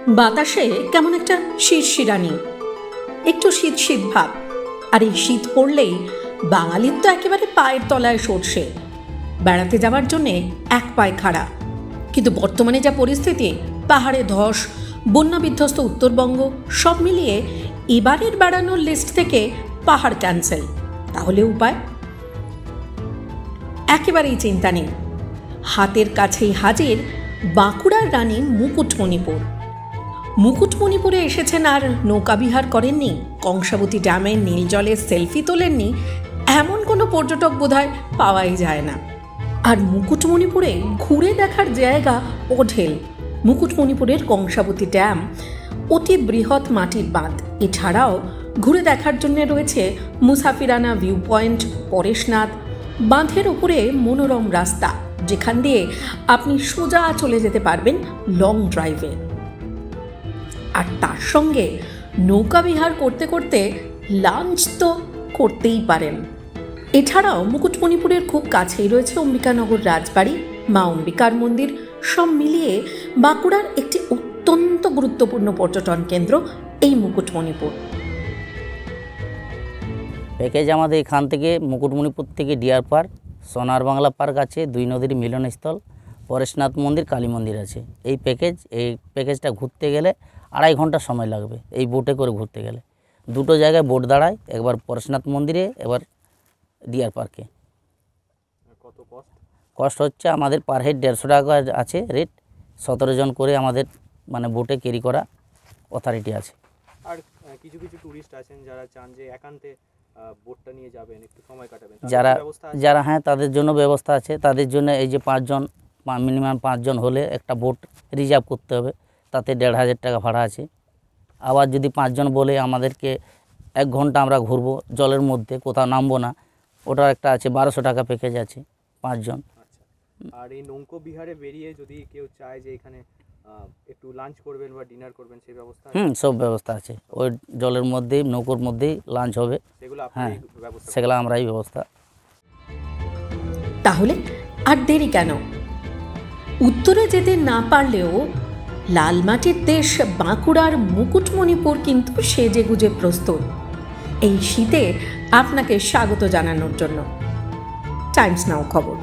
বাতাসে কেমন একটা শিরশিরানি, একটু শীত শীত ভাব। আর এই শীত পড়লেই বাঙালির তো একেবারে পায়ের তলায় সরষে। বেড়াতে যাওয়ার জন্যে এক পায়ে খাড়া। কিন্তু বর্তমানে যা পরিস্থিতি, পাহাড়ে ধস, বন্যা বিধ্বস্ত উত্তরবঙ্গ, সব মিলিয়ে এবারের বেড়ানোর লিস্ট থেকে পাহাড় ক্যান্সেল। তাহলে উপায়? একেবারেই চিন্তা নেই। হাতের কাছেই হাজির বাঁকুড়ার রানী মুকুটমণিপুর। মুকুটমণিপুরে এসেছেন আর নৌকাবিহার করেননি, কংসাবতী ড্যামের নীল জলে সেলফি তোলেননি, এমন কোনো পর্যটক বোধহয় পাওয়াই যায় না। আর মুকুটমণিপুরে ঘুরে দেখার জায়গা অঢেল। মুকুটমণিপুরের কংসাবতী ড্যাম অতি বৃহৎ মাটির বাঁধ। এছাড়াও ঘুরে দেখার জন্য রয়েছে মুসাফিরানা ভিউ পয়েন্ট, পরেশনাথ। বাঁধের উপরে মনোরম রাস্তা, যেখান দিয়ে আপনি সোজা চলে যেতে পারবেন লং ড্রাইভে। আর তার সঙ্গে নৌকা বিহার করতে করতে লাঞ্চ তো করতেই পারেন। এছাড়াও মুকুটমণিপুরের খুব কাছেই রয়েছে অম্বিকানগর রাজবাড়ি, মা অম্বিকার মন্দির। সব মিলিয়ে বাঁকুড়ার একটি অত্যন্ত গুরুত্বপূর্ণ পর্যটন কেন্দ্র এই মুকুটমণিপুর। প্যাকেজ আমাদের এখান থেকে মুকুটমণিপুর থেকে ডিয়ার পার্ক, সোনার বাংলা পার্ক আছে, দুই নদীর মিলনস্থল, পরেশনাথ মন্দির, কালী মন্দির আছে। এই প্যাকেজটা ঘুরতে গেলে 2.5 ঘন্টা সময় লাগবে। এই বোটে করে ঘুরতে গেলে দুটো জায়গায় বোট দাঁড়ায়, একবার পরেশনাথ মন্দিরে, এবার ডিয়ার পার্কে। কত কস্ট হচ্ছে আমাদের পার হেড 150 টাকা আছে রেট। 17 জন করে আমাদের মানে বোটে ক্যারি করা অথরিটি আছে। আর কিছু কিছু টুরিস্ট আছেন যারা চান যে একান্তে বোটটা নিয়ে যাবেন, একটু সময় কাটাবেন, যারা হ্যাঁ, তাদের জন্য ব্যবস্থা আছে। তাদের জন্য এই যে 5 জন, মিনিমাম 5 জন হলে একটা বোট রিজার্ভ করতে হবে, তাতে 1,500 টাকা ভাড়া আছে। আবার যদি 5 জন বলে আমাদেরকে 1 ঘন্টা আমরা ঘুরবো জলের মধ্যে, কোথাও নামবো না, ওটার একটা আছে 1200 টাকা প্যাকেজ আছে 5 জন। আচ্ছা। আর এই নৌকো বিহারে বেরিয়ে যদি কেউ চায় যে এখানে একটু লাঞ্চ করবেন বা ডিনার করবেন, সেই ব্যবস্থা? সব ব্যবস্থা আছে। ওই জলের মধ্যেই, নৌকোর মধ্যেই লাঞ্চ হবে। হ্যাঁ, সেগুলো আমরাই ব্যবস্থা। তাহলে আর দেরি কেন? উত্তরে যেতে না পারলেও লাল মাটির দেশ বাঁকুড়ার মুকুটমণিপুর কিন্তু সেজে গুজে প্রস্তুত এই শীতে আপনাকে স্বাগত জানানোর জন্য। টাইমস নাও খবর।